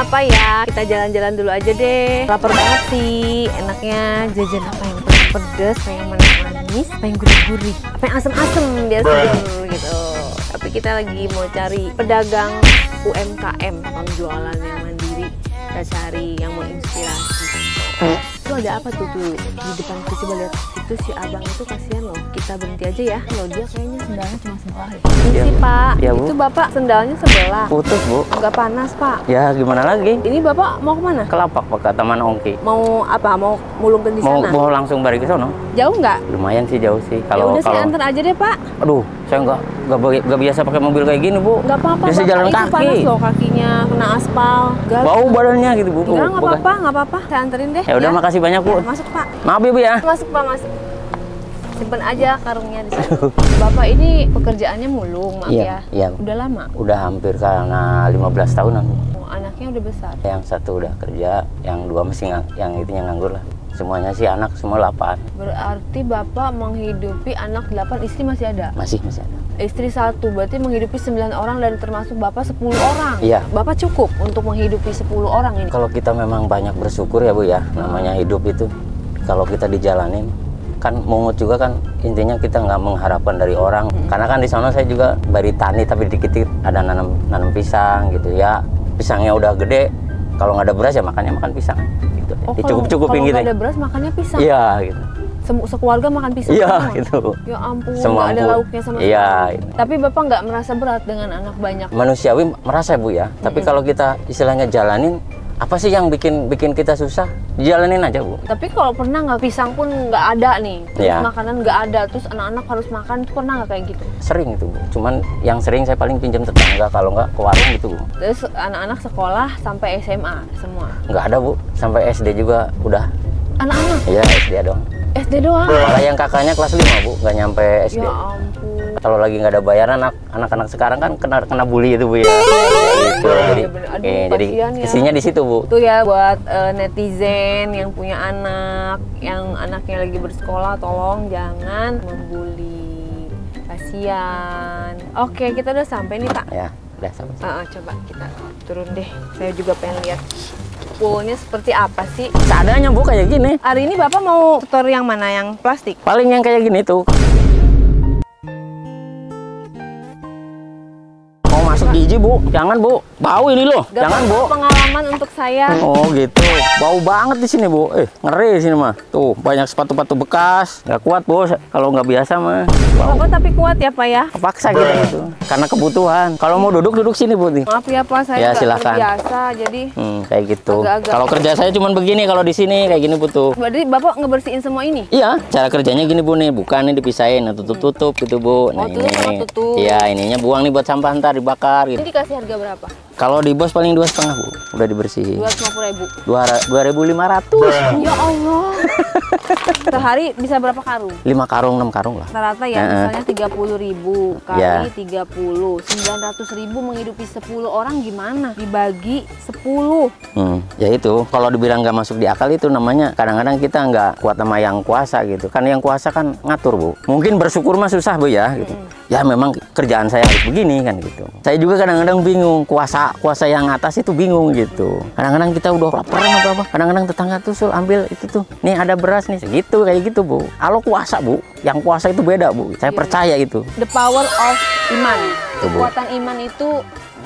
jajannya apa ya? Kita jalan-jalan dulu aja deh. Lapar banget sih. Enaknya jajan apa yang paling pedas, apa yang manis, apa yang gurih-gurih, apa yang asem-asem biar seger gitu. Tapi kita lagi mau cari pedagang UMKM, penjualan yang mandiri. Kita cari yang mau inspirasi. Itu ada apa tuh di depan kita, coba lihat. Itu si abang itu kasihan loh. Kita berhenti aja ya. Loh dia kayaknya sendalnya cuma sebelah. Ini sih Pak. Ya, Bu. Itu Bapak sendalnya sebelah. Putus, Bu. Nggak panas Pak. Ya gimana lagi? Ini Bapak mau kemana? Ke Lapak, Pak, ke Taman Ongki. Mau apa? Mau mulung ke di sana? Mau langsung balik ke sono? Jauh nggak? Lumayan sih jauh sih. Ya udah saya antar aja deh Pak. Aduh, saya nggak biasa pakai mobil kayak gini, Bu. Nggak apa-apa. Biasa jalan itu kaki. panas loh kakinya, kena aspal. Bau badannya gitu, Bu. Enggak, nggak apa-apa, nggak apa-apa. Saya anterin deh. Ya udah, makasih banyak, Bu. Masuk Pak. Maaf ya, Bu ya. Masuk Pak, masuk. Simpen aja karungnya di situ. Bapak ini pekerjaannya mulung, maaf ya. Iya. Udah lama? Udah hampir karena 15 tahunan. Oh, anaknya udah besar? Yang satu udah kerja, yang dua masih yang itunya nganggur lah. Semuanya sih anak semua 8. Berarti Bapak menghidupi anak 8, istri masih ada? Masih ada. Istri 1, berarti menghidupi 9 orang dan termasuk Bapak 10 orang? Iya. Bapak cukup untuk menghidupi 10 orang ini? Kalau kita memang banyak bersyukur ya, Bu ya. Namanya hidup itu, kalau kita dijalanin, kan mungut juga kan, intinya kita nggak mengharapkan dari orang. Karena kan di sana saya juga bari tani, tapi dikit-dikit ada nanam pisang gitu ya. Pisangnya udah gede, kalau nggak ada beras ya makan pisang gitu. Oh, Dicukup-cukupin gitu. Kalau nggak ada beras makannya pisang? Iya gitu. Sekeluarga makan pisang? Iya semua? gitu. Ya ampun, Semua nggak ada lauknya sama sekali. Iya gitu. Tapi Bapak nggak merasa berat dengan anak banyak? Manusiawi merasa, Bu ya. Tapi kalau kita istilahnya jalanin, apa sih yang bikin kita susah? Jalanin aja, Bu. Tapi kalau pernah nggak, pisang pun nggak ada nih, terus Ya. makanan nggak ada, terus anak-anak harus makan, itu pernah nggak kayak gitu? Sering itu, Bu. Cuman yang sering saya paling pinjam tetangga, kalau nggak ke warung gitu, Bu. Terus anak-anak sekolah sampai SMA semua? Nggak ada, Bu. Sampai SD juga udah. Anak-anak? Iya, SD doang. SD doang? Malah yang kakaknya kelas 5, Bu. Nggak nyampe SD. Ya ampun. Kalau lagi nggak ada bayaran, anak-anak sekarang kan kena bully itu, Bu ya. Gitu. Jadi, jadi kasihan ya. isinya di situ, Bu. Itu ya buat netizen yang punya anak, yang anaknya lagi bersekolah, tolong jangan membuli. Kasihan. Oke, kita udah sampai nih, Pak. Ya, udah sampai. Coba kita turun deh. Saya juga pengen lihat poolnya seperti apa sih. Seadanya, Bu, kayak gini. Hari ini Bapak mau tutor yang mana? Yang plastik? Paling yang kayak gini tuh. Mau masuk gigi, Bu? Jangan, Bu. Bau ini loh. Gak Jangan, Bu. pengalaman untuk saya. Oh, gitu. Bau banget di sini, Bu. Ngeri di sini mah. Tuh, banyak sepatu-sepatu bekas. Nggak kuat, Bu. Kalau nggak biasa mah. Bau. Bapak tapi kuat ya, Pak ya? Kepaksa kita gitu. Karena kebutuhan. Kalau mau duduk sini, Bu. Nih. Maaf ya, Pak. Saya Ya, nggak silakan. terbiasa, jadi Kayak gitu. Agak-agak. Kalau kerja saya cuman begini, kalau di sini kayak gini, Bu, tuh. berarti Bapak ngebersihin semua ini? Iya, cara kerjanya gini, Bu, nih. Bukan nih dipisahin, tutup-tutup gitu, Bu. Nah, tutup. Iya, ininya buang nih buat sampah, ntar dibakar gitu. Ini dikasih harga berapa? Kalau di bos paling 2,5, Bu. Udah dibersihin. 250.000. 2.500. Ya Allah. Sehari bisa berapa karung? 5 karung, 6 karung lah. Rata-rata ya, misalnya 30.000 kali Ya. 30, 900.000 menghidupi 10 orang gimana? Dibagi 10. Ya itu, kalau dibilang nggak masuk di akal itu namanya kadang-kadang kita nggak kuat sama yang kuasa gitu. Kan yang kuasa kan ngatur, Bu. Mungkin bersyukur mah susah, Bu ya. Gitu. Ya memang kerjaan saya harus begini kan gitu. Saya juga kadang-kadang bingung, kuasa yang atas itu bingung gitu. Kadang-kadang kita udah laparan atau apa, kadang-kadang tetangga tuh sul ambil itu tuh. Nih ada beras nih, segitu kayak gitu, Bu. Kalau kuasa, Bu, yang kuasa itu beda, Bu. Saya percaya itu. The power of iman. Tuh, Bu. Kekuatan iman itu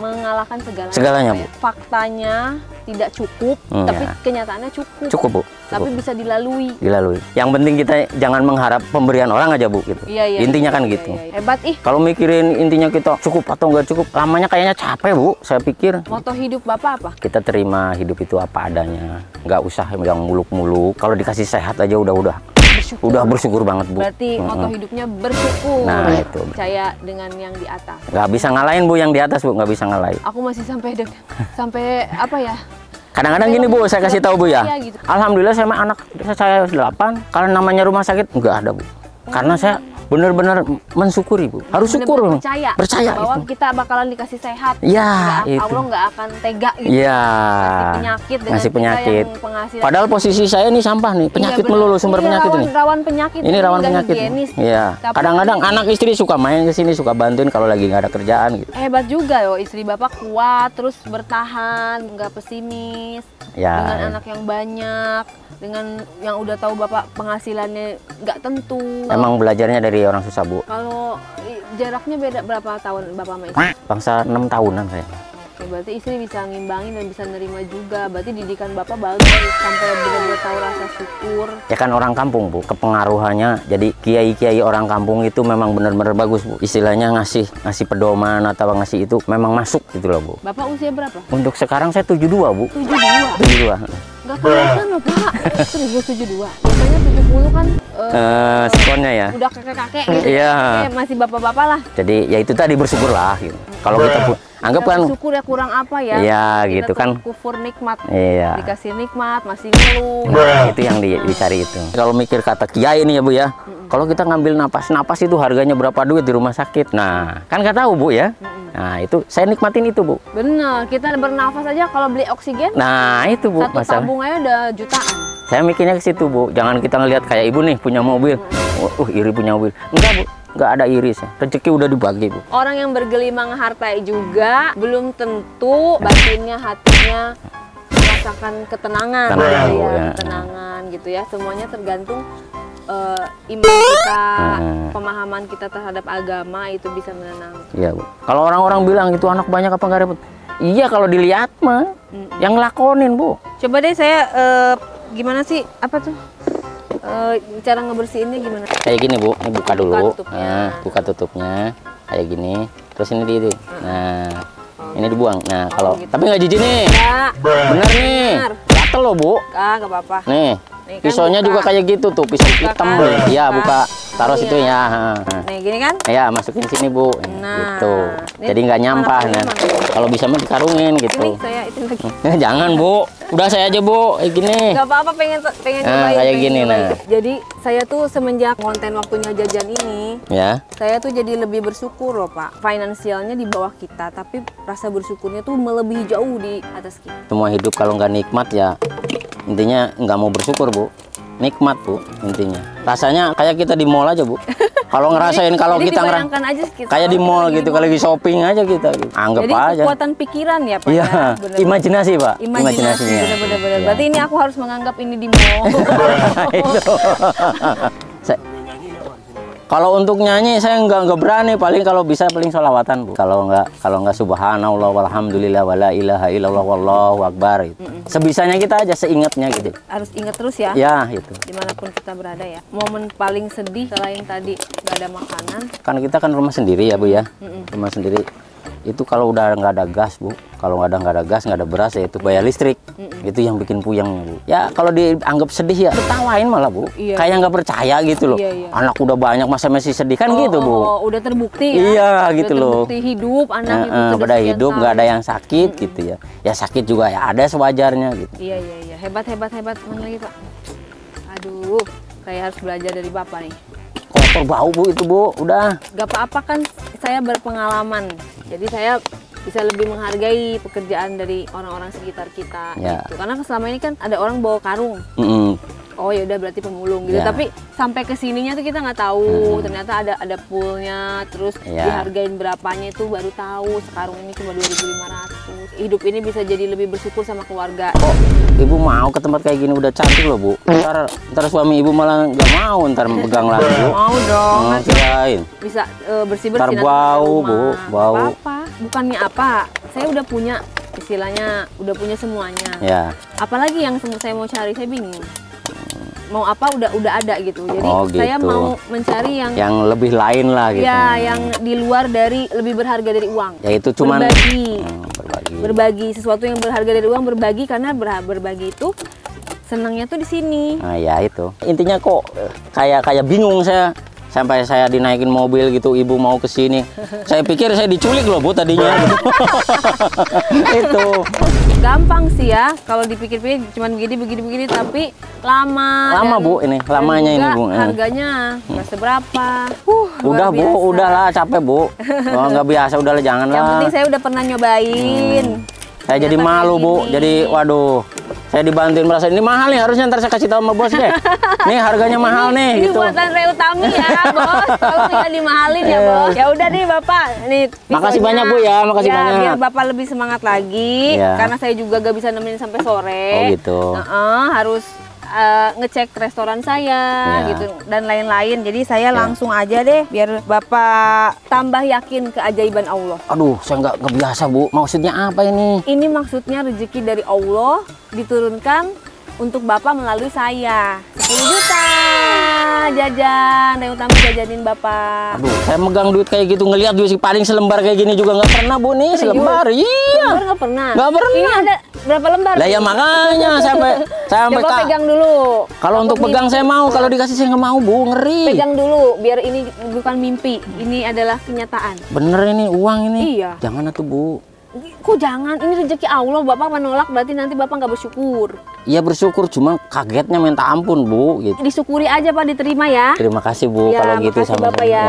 mengalahkan Segalanya, Bu. Faktanya tidak cukup, tapi kenyataannya cukup. Cukup, Bu. Tapi bisa dilalui. Yang penting kita jangan mengharap pemberian orang aja, Bu, gitu. Iya, Intinya kan iya, gitu. iya. Hebat ih. Kalau mikirin intinya kita cukup atau nggak cukup, lamanya kayaknya capek, Bu. Saya pikir Moto hidup Bapak apa? kita terima hidup itu apa adanya, nggak usah yang muluk-muluk. Kalau dikasih sehat aja udah bersyukur banget, Bu. Berarti moto hidupnya bersyukur. Nah, itu. Percaya dengan yang di atas. Nggak bisa ngalahin, Bu, yang di atas, Bu, nggak bisa ngalahin. Aku masih sampai apa ya? Kadang-kadang gini, Bu, saya kasih tahu, Bu ya. Gitu. Alhamdulillah saya anak saya 8. Kalau namanya rumah sakit nggak ada, Bu. Karena saya benar-benar mensyukuri Bu. Harus syukur. Percaya bahwa itu. kita bakalan dikasih sehat. Ya, itu. Allah nggak akan tega gitu. Iya. Ngasih penyakit dengan Ngasih kita penyakit. yang penghasilan. Padahal posisi saya ini sampah nih, penyakit Iya, melulu sumber penyakit ini. Rawan penyakit. Ini rawan nggak penyakit. higienis. Iya. Tapi Kadang-kadang anak istri suka main ke sini, suka bantuin kalau lagi nggak ada kerjaan gitu. hebat juga yo, istri Bapak kuat, terus bertahan, nggak pesimis. Ya. Dengan anak yang banyak, dengan yang udah tahu Bapak penghasilannya nggak tentu. Emang belajarnya dari orang susah Bu. Kalau jaraknya beda berapa tahun Bapak sama istri? Bangsa 6 tahunan saya. Oke, berarti istri bisa ngimbangin dan bisa nerima juga. Berarti didikan Bapak bagus sampai benar-benar tahu rasa syukur. Ya kan orang kampung Bu, kepengaruhannya jadi kiai-kiai orang kampung itu memang benar-benar bagus Bu. Istilahnya ngasih pedoman atau ngasih itu memang masuk gitu loh Bu. Bapak usia berapa? Untuk sekarang saya 72 Bu. 72. 72. Nggak kelihatan loh Pak. 72. Biasanya 70 kan Skonnya ya. udah kakek-kakek gitu. Iya. Kayak masih bapak-bapak lah. Jadi ya itu tadi bersyukurlah gitu. Kalau kita anggap Kita kan bersyukur ya kurang apa ya. Iya, Kita gitu tuh kan. kufur nikmat. Iya. Dikasih nikmat masih ngeluh. Nah, itu yang dicari itu. Kalau mikir kata kiai ini ya Bu ya. Kalau kita ngambil napas itu harganya berapa duit di rumah sakit. Nah, kan nggak tahu Bu ya. Nah, itu saya nikmatin itu Bu. Bener, kita bernafas aja kalau beli oksigen Nah, itu Bu satu masalah. tabung aja udah jutaan. Saya mikirnya ke situ Bu. Jangan kita ngelihat kayak ibu nih punya mobil. Iri punya mobil. Enggak Bu. Nggak ada iri sih. Rezeki udah dibagi Bu. Orang yang bergelimang harta juga belum tentu batinnya, hatinya merasakan ketenangan, Tenang, gitu Bu, ya, ya. ketenangan gitu ya. Semuanya tergantung iman kita, pemahaman kita terhadap agama itu bisa menenangkan. Iya Bu. Kalau orang-orang bilang itu anak banyak apa nggak repot? Iya kalau dilihat mah. Yang ngelakonin Bu. Coba deh saya gimana sih apa tuh cara ngebersihinnya gimana? Kayak gini Bu. Ini buka dulu. tutupnya. Nah, buka tutupnya. Kayak gini. Terus ini di. Nah, ini dibuang. Nah, kalau gitu. tapi nggak jijik nih. Ya, Bener nih. Bener. Gatel loh Bu. nggak apa-apa. Nih. Nih kan Pisaunya buka. juga kayak gitu tuh, pisau Buka hitam kan? Bu. Iya, Buka. buka. Taruh Ini situ ya. ya. Nih gini kan? Ya, masukin sini Bu. Nah, Gitu. ini Jadi nggak nyampah. mana Nah. mana? Kalau bisa mah dikarungin gitu. Ini saya itu lagi. Jangan Bu. Udah saya aja Bu. Kayak gini. Gak apa-apa pengen Nah, cobain. kayak pengen gini, nyobain. nah. Jadi saya tuh semenjak konten waktunya jajan ini, Ya. saya tuh jadi lebih bersyukur loh Pak. Finansialnya di bawah kita, tapi rasa bersyukurnya tuh melebihi jauh di atas kita. Semua hidup kalau nggak nikmat ya intinya nggak mau bersyukur Bu. Nikmat Bu intinya. Rasanya kayak kita di mall aja Bu. Kalau ngerasain kalau Jadi kita dibayangkan aja kayak di mall gitu, kalau lagi shopping aja kita gitu. Anggap Jadi aja. kekuatan pikiran ya Pak. Iya, ya? Bener-bener. imajinasi Pak. Imajinasinya. Bener-bener. Iya. Berarti ini aku harus menganggap ini di mall. Itu. Kalau untuk nyanyi saya nggak berani, paling kalau bisa paling sholawatan Bu. Kalau nggak subhanallah walhamdulillah wala ilaha illallah wallahu akbar gitu. Sebisanya kita aja, seingatnya gitu. Harus ingat terus ya. Ya itu. Dimanapun kita berada ya. Momen paling sedih selain tadi nggak ada makanan. Kan kita kan rumah sendiri ya Bu ya. Rumah sendiri. Itu kalau udah nggak ada gas Bu, kalau nggak ada gas, nggak ada beras ya itu bayar listrik. Itu yang bikin puyeng Bu. Ya kalau dianggap sedih ya ketawain malah Bu. Iya. Kayak nggak percaya gitu loh. Iya, iya. Anak udah banyak masa masih sedih kan gitu Bu. Udah terbukti ya. Iya Udah gitu loh. terbukti hidup anak itu sudah Pada sekian hidup nggak ada tahun. yang sakit gitu ya. Ya sakit juga ya ada sewajarnya gitu. Iya. Hebat. Mana lagi Pak? Aduh, kayak harus belajar dari Bapak nih. Kotor bau Bu itu Bu, udah. Gak apa-apa kan saya berpengalaman. Jadi saya bisa lebih menghargai pekerjaan dari orang-orang sekitar kita Ya. gitu. Karena selama ini kan ada orang bawa karung. Oh ya udah berarti pemulung gitu. Ya. Tapi sampai ke sininya tuh kita nggak tahu. Ternyata ada poolnya, terus Ya. dihargain berapanya itu baru tahu. Sekarung ini cuma 2.500. Hidup ini bisa jadi lebih bersyukur sama keluarga. Kok ibu mau ke tempat kayak gini udah cantik loh Bu. Ntar suami ibu malah nggak mau ntar pegang lagi Bu. Mau dong. Nanti Kirain. bisa bersih-bersih Ntar nanti bau, sampai Bu, rumah. bau. Nggak apa-apa. Bukannya apa? Saya udah punya istilahnya, udah punya semuanya. Ya. Apalagi yang saya mau cari, saya bingung. Mau apa udah ada gitu. Jadi Oh, saya gitu. mau mencari yang Lebih lain lah gitu. ya yang di luar dari lebih berharga dari uang. Yaitu cuman berbagi. berbagi. Berbagi sesuatu yang berharga dari uang, berbagi karena berbagi itu senangnya tuh di sini. Nah ya itu. Intinya kok kayak bingung saya. sampai saya dinaikin mobil gitu, ibu mau ke sini. Saya pikir saya diculik loh Bu tadinya. Gitu. Itu. Gampang sih ya kalau dipikir-pikir cuman begini tapi lama. Lama Bu ini, lamanya ini Bu. Harganya nggak seberapa. Udah Bu, udahlah capek Bu. Oh, nggak biasa, udahlah janganlah. Yang penting saya udah pernah nyobain. Saya jadi malu Bu, jadi waduh. Saya dibantuin merasa ini mahal nih, harusnya ntar saya kasih tahu sama bos deh. Nih harganya mahal nih. Ini gitu. buatan Reutami ya bos, kalau nggak dimahalin ya bos. Ya udah nih bapak, nih. Makasih banyak Bu ya, makasih banyak. Biar bapak lebih semangat lagi, karena saya juga gak bisa nemenin sampai sore. Oh gitu. Harus ngecek restoran saya gitu dan lain-lain. Jadi saya langsung aja deh biar bapak tambah yakin keajaiban Allah. Aduh, saya nggak biasa Bu. Maksudnya apa ini? Ini maksudnya rezeki dari Allah diturunkan untuk bapak melalui saya. 10 juta jajan, Reutami jajanin bapak. Aduh, saya megang duit kayak gitu, ngelihat duit paling selembar kayak gini juga nggak pernah Bu nih. Selembar, iya. Selembar nggak pernah. Nggak pernah. Ini ada berapa lembar? Lah ya makanya sampai Coba pegang dulu. Kalau untuk pegang saya mau, kalau dikasih saya nggak mau Bu, ngeri. Pegang dulu, biar ini bukan mimpi, ini adalah kenyataan. Bener ini uang ini. Iya. Jangan atuh Bu. Kok jangan, ini rezeki Allah, bapak menolak berarti nanti bapak nggak bersyukur. Iya bersyukur, cuma kagetnya minta ampun Bu. Gitu. Disyukuri aja Pak, diterima ya. Terima kasih Bu Ya, kalau gitu sama Bapak ya.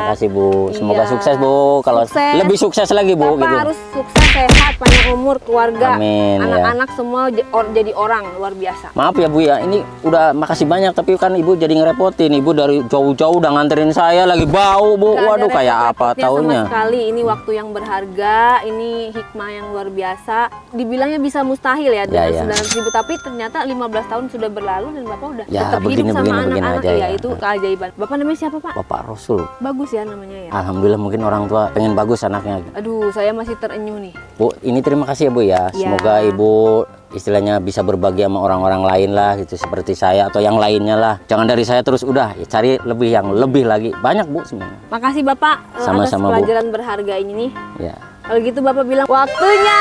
Makasih Bu. Semoga Iya. sukses Bu. Kalau Sukses. lebih sukses lagi Bu. Bapak Gitu. harus sukses, sehat, panjang umur, keluarga, Amin, anak-anak semua jadi orang luar biasa. Maaf ya Bu ya, ini udah makasih banyak tapi kan Ibu jadi ngerepotin. Ibu dari jauh-jauh udah nganterin saya lagi bau Bu. Nggak ada Waduh kayak apa repot-repotnya taunya. sama sekali. Ini waktu yang berharga, ini hikmah yang luar biasa. Dibilangnya bisa mustahil ya dengan Ya, ya. 900.000, tapi ternyata 15 tahun sudah berlalu dan Bapak udah Ya, tetap hidup sama begini anak-anak. aja Ya, ya. itu keajaiban. Bapak namanya siapa Pak? Bapak Rasul. Bagus ya namanya ya. Alhamdulillah mungkin orang tua pengen bagus anaknya. Aduh, saya masih terenyuh nih. Bu, ini terima kasih ya Bu ya. Ya. Semoga Ibu istilahnya bisa berbagi sama orang-orang lain lah gitu seperti saya atau yang lainnya lah. Jangan dari saya terus udah, ya, cari lebih yang lebih lagi. Banyak Bu sebenarnya. Makasih Bapak Sama-sama, atas Bu. pelajaran berharga ini nih. Ya. Kalau gitu Bapak bilang waktunya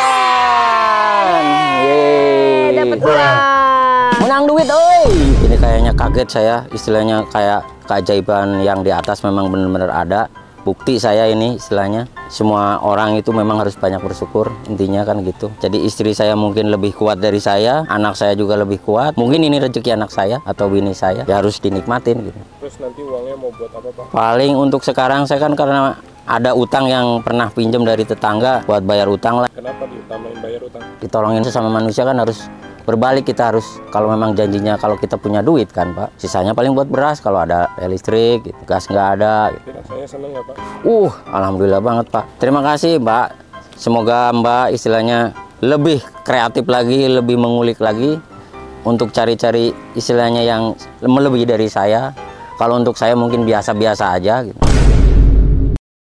jajan. Yeay. Dapat uang. Menang duit, oi. Ini kayaknya kaget saya, istilahnya kayak keajaiban yang di atas memang benar-benar ada. Bukti saya ini istilahnya, semua orang itu memang harus banyak bersyukur, intinya kan gitu. Jadi istri saya mungkin lebih kuat dari saya, anak saya juga lebih kuat. Mungkin ini rezeki anak saya atau bini saya, ya harus dinikmatin gitu. Terus nanti uangnya mau buat apa Pak? Paling untuk sekarang saya kan karena ada utang yang pernah pinjam dari tetangga buat bayar utang lah. Kenapa diutamain bayar utang? Ditolongin sesama manusia kan harus berbalik, kita harus kalau memang janjinya kalau kita punya duit kan Pak, sisanya paling buat beras kalau ada listrik gitu. Gas nggak ada gitu. Rasanya seneng ya Pak? Alhamdulillah banget Pak, terima kasih Mbak. Semoga Mbak istilahnya lebih kreatif lagi, lebih mengulik lagi untuk cari-cari istilahnya yang melebihi dari saya. Kalau untuk saya mungkin biasa-biasa aja gitu.